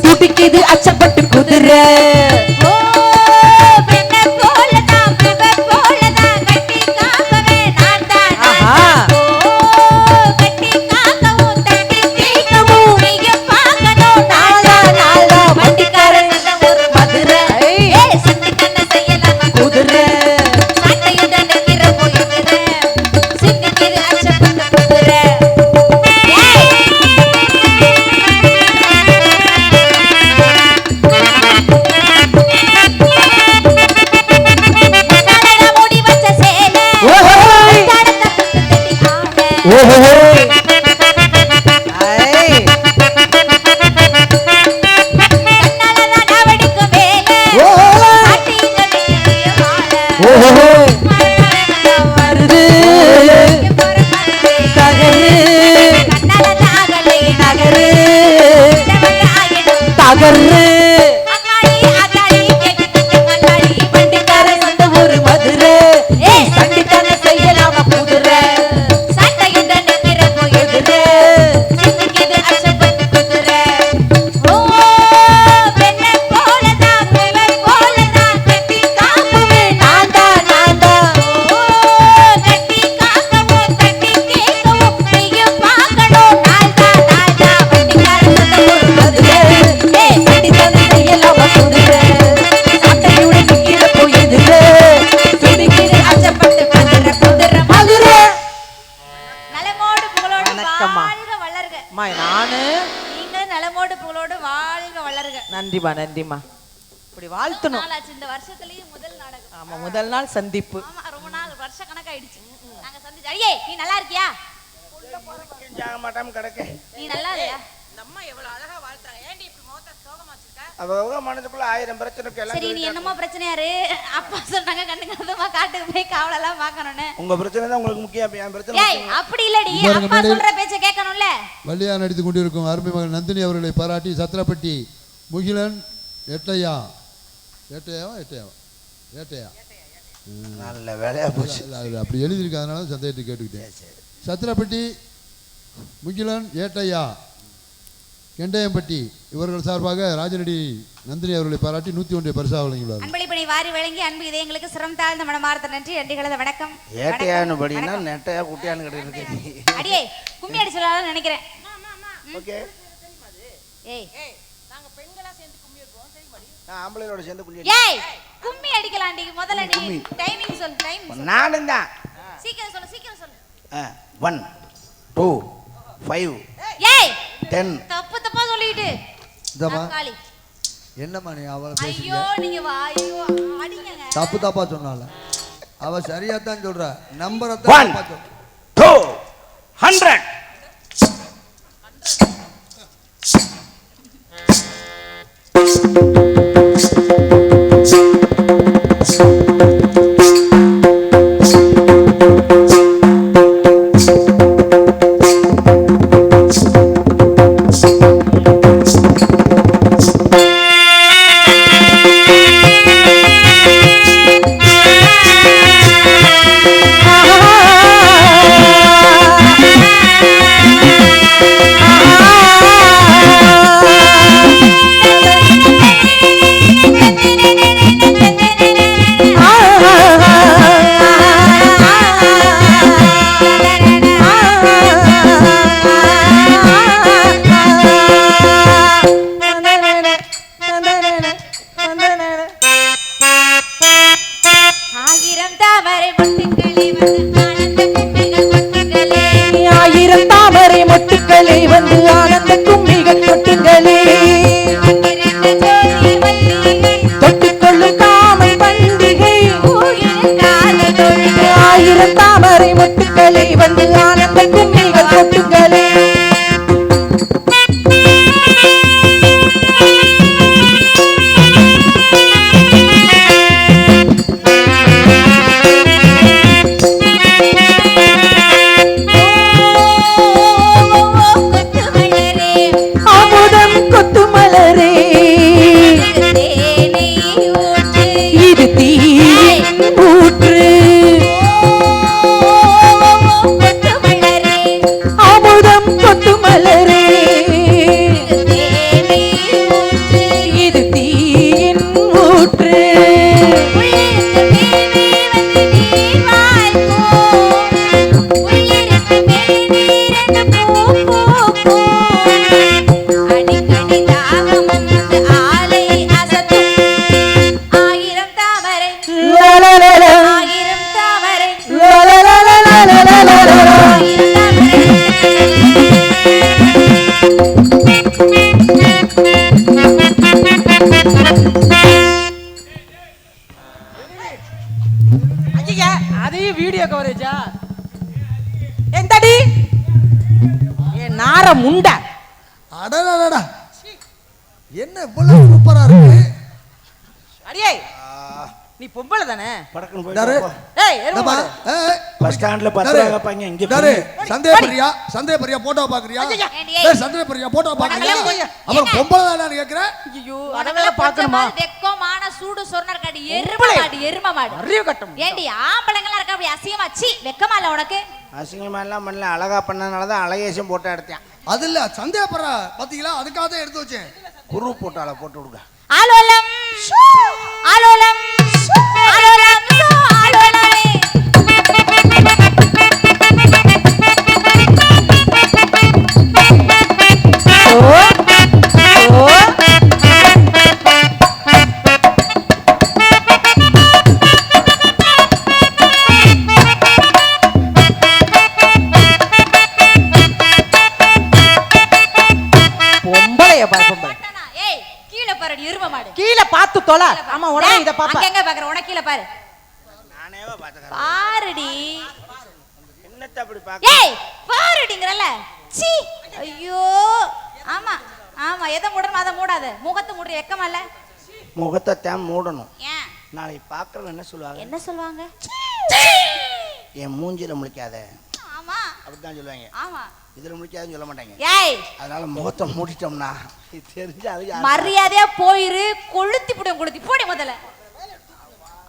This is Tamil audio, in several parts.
துடிக்குது அச்சப்பட்டு குதிரை நன்றிமா நன்றிமா. இப்படி வாழ்த்தணும். இந்த வருஷத்துலயே முதல் நாடகம். ஆமா முதல் நாள் சந்திப்பு. ஆமா ரொம்ப நாள் வருஷ கணக்காயிடுச்சு. நாங்க சந்திச்சு. ஐயே நீ நல்லா இருக்கியா? ஜாக மாட்டாம கிடக்க. நீ நல்லா இருக்கியா? அம்மா எவ்வளவு அழகா வாழ்த்தாங்க. ஏன்டி இப்படி மோத்த சோகமா வச்சிருக்க? அவ மனசுக்குள்ள 1000 பிரச்சனைக்கு எல்லாம். சரி நீ என்னமோ பிரச்சனையாரு? அப்பா சொன்னாங்க கண்ணுங்கதமா காட்டுக்கு போய் காவலெல்லாம் பார்க்கணும்னு. உங்க பிரச்சனை தான் உங்களுக்கு முக்கியம். என் பிரச்சனை ஏய் அப்படி இல்லடி. அப்பா சொல்ற பேச்ச கேட்கணும்ல. வள்ளியா நடித்து கொண்டிருக்கும் அருமை மகன் நந்தினி அவர்களை பாராட்டி சத்திரப்பட்டி முகிலன் எட்டையா நல்ல வேலையா போச்சு. அப்படி எழுதியிருக்காதனால சந்தேகத்தை கேட்டுக்கிட்டேன். சத்திரப்பட்டி முகிலன் ஏட்டையா கெண்டையம்பட்டி இவர்கள் சார்பாக ராஜநடி நந்தினி அவர்களை பாராட்டி 101 பரிசா வழங்கியுள்ளார். அன்பளிப்பணி வாரி வழங்கி அன்பு இதயங்களுக்கு சிரம் தாழ்ந்த மனமார்ந்த நன்றி. நன்றிகளது வணக்கம். ஏட்டையான்னு படினா நெட்டையா குட்டியான்னு கேட்டிருக்கீங்க. அடியே கும்மி அடிச்சலாம்னு நினைக்கிறேன். ஓகே ஏய் நாங்க பெண்களா சேர்ந்து கும்மி அடிப்போம் தெரியுமாடி? நான் ஆம்பளையோட சேர்ந்து கும்மி அடிப்பேன். ஏய் கும்மி அடிக்கலாம்டி முதல்ல நீ டைமிங் சொல்லு. டைமிங் நானும் தான். சீக்கிரம் சொல்லு. 1 2 5 ஏய் 10 தப்பா சொல்லிட்டு இதமா காளி என்னம்மா நீ அவளை பேசுறீங்க? ஐயோ நீங்க ஐயோ அடிங்க. தப்பா சொன்னால அவ சரியா தான் சொல்றா. நம்பரை தான் தப்பா 2 100 ஊற்று அமுதம் கொத்து மலரே இது தீயின் ஊற்று அதையும் வீடியோ கவரேஜா எந்தடி என் நார முண்ட அடடடடா என்ன இவ்வளவு சூப்பரா இருக்கு அடியே நீ பொம்பளை தானே படக்குன்னு போய் ஏய் எருமை பஸ் ஸ்டாண்ட்ல பத்துறாங்க பாங்க இங்க டாரு சந்தேகப்பரியா போட்டோ பாக்குறியா டேய் சந்தேகப்பரியா போட்டோ பாக்குறியா அவன் பொம்பளை தானே கேக்குறேன் ஐயோ அதவே பார்க்கணுமா வெக்கமான சூடு சொர்ணர் காடி எருமை மாடு அறிவு கட்டம் ஏண்டி ஆம்பளைங்களா இருக்க அப்படி அசிங்கமா சி வெக்கமா இல்ல உனக்கு அசிங்கமா எல்லாம் பண்ணல அழகா பண்ணனால தான் அழகேசம் போட்டோ எடுத்தேன் அது இல்ல சந்தேகப்படுற பாத்தீங்களா அதுக்காக தான் எடுத்து வச்சேன் குரு போட்டால போட்டு விடுங்க ஆலோலம் ஆலோலம் ஆலோலம் ஆலோலமே கீழ பாத்து தொலை ஆமா உடனே இத பாப்பா எங்க பாக்குற உனக்கு கீழ பாரு நானேவா பாத்துக்கறேன் பாருடி என்னத்த அப்படி பாக்க ஏய் பாருடிங்கறல சீ ஐயோ ஆமா ஆமா எதை மூடணும் அதை மூடாத முகத்தை மூடி வெக்கமா இல்ல முகத்தை தான் மூடணும் ஏன் நாளை பாக்குறவங்க என்ன சொல்லுவாங்க என்ன சொல்வாங்க என் மூஞ்சில முழிக்காத ஆமா அப்படிதான் சொல்லுவாங்க ஆமா இதுல முழிக்காதன்னு சொல்ல மாட்டாங்க ஏய் அதனால முகத்தை மூடிட்டோம்னா தெரிஞ்சு அது மரியாதையா போயிரு கொளுத்தி போடி முதல்ல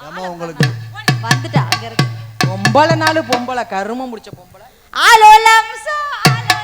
ஆமா உங்களுக்கு வந்துட்டா அங்க இருக்கு பொம்பளை நாலு பொம்பளை கருமம் முடிச்ச பொம்பளை ஆலோலம் சோ ஆலோலம்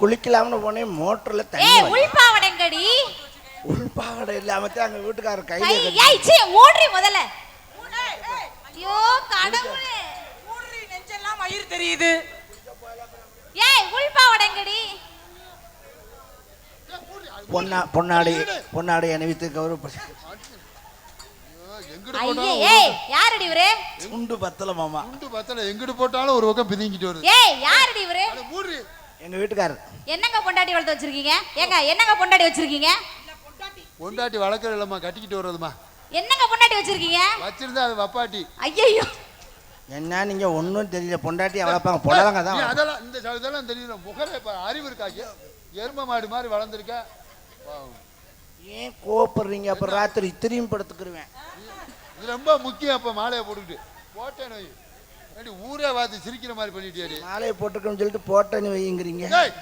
குளிக்கலாம்னு போனே மோட்டர்ல தண்ணி ஏய் உள்பாவடங்கடி உள்பாவடை இல்லாம தான் அங்க வீட்டுக்காரர் கையில ஏய் சீ மூடி முதல்ல ஐயோ கடவுளே மூடி நெஞ்செல்லாம் மயிர் தெரியுது ஏய் உள்பாவடங்கடி பொன்னாடி அணிவித்து கௌரவப்படுத்தி ஐயே ஏய் யாரடி இவரே துண்டு பத்தல மாமா துண்டு பத்தல எங்கடு போட்டாலும் ஒரு பக்கம் பிதிங்கிட்டு வருது ஏய் யாரடி இவரே எங்க வீட்டுக்காரர் என்னங்க பொண்டாட்டி வளர்த்து வச்சிருக்கீங்க ஏங்க என்னங்க பொண்டாட்டி வச்சிருக்கீங்க பொண்டாட்டி வளர்க்கற இல்லம்மா கட்டிக்கிட்டு வரதுமா என்னங்க பொண்டாட்டி வச்சிருக்கீங்க வச்சிருந்தா அது வப்பாட்டி ஐயோ என்ன நீங்க ஒண்ணும் தெரியல பொண்டாட்டி வளர்ப்பாங்க பொடலங்க தான் அதெல்லாம் இந்த இதெல்லாம் தெரியல முகரே அறிவு இருக்காங்க எருமை மாடு மாதிரி வளர்ந்துருக்க ஏன் கோபப்படுறீங்க அப்புறம் ராத்திரி இத்திரியும் படுத்துக்குருவேன் இது ரொம்ப முக்கியம் அப்ப மாலையை போட்டுக்கிட்டு போட்டேன்னு வை. ஏண்டி ஊரே பார்த்து சிரிக்கிற மாதிரி பண்ணிட்டியாடி. மாலையை போட்டுக்கணும்னு சொல்லிட்டு போட்டேன்னு வைங்கிறீங்க. டேய்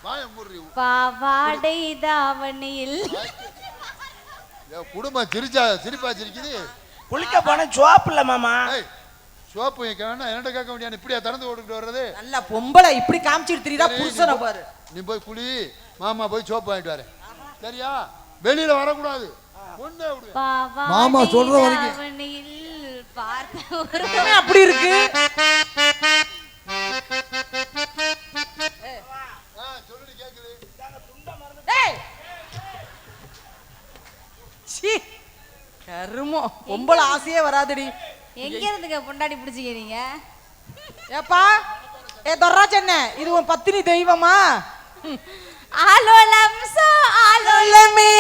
வாய மூடுறி. பாவாடை தாவணியில் குடும்பம் சிரிப்பா சிரிக்குது. குளிக்க போன சோப்பு இல்ல மாமா. ஏய் சோப்பு வைக்க வேணா என்னட்ட கேட்க முடியாது. இப்படியா திறந்து ஓடிட்டு வர்றது? நல்ல பொம்பளை இப்படி காமிச்சிட்டு தெரியுதா புருஷனை பாரு. நீ போய் குளி, மாமா போய் சோப்பு வாங்கிட்டு வரேன். சரியா? வெளியில வரக்கூடாது. ஒண்ணே விடு. மாமா சொல்ற வரைக்கும். தாவணியில் பார்த்த ஒரு அப்படி இருக்கு. சொல்லுடி கேக்குது. டேய் சீ கருமம். பொம்பளை ஆசையே வராதடி. எங்க இருந்துங்க பொண்டாடி பிடிச்சிக்கிறீங்க? ஏப்பா ஏ தொர்ராச்சென்ன இது உன் பத்தினி தெய்வமா? ஆலோலம் சோ ஆலோலம் ஆலோலமே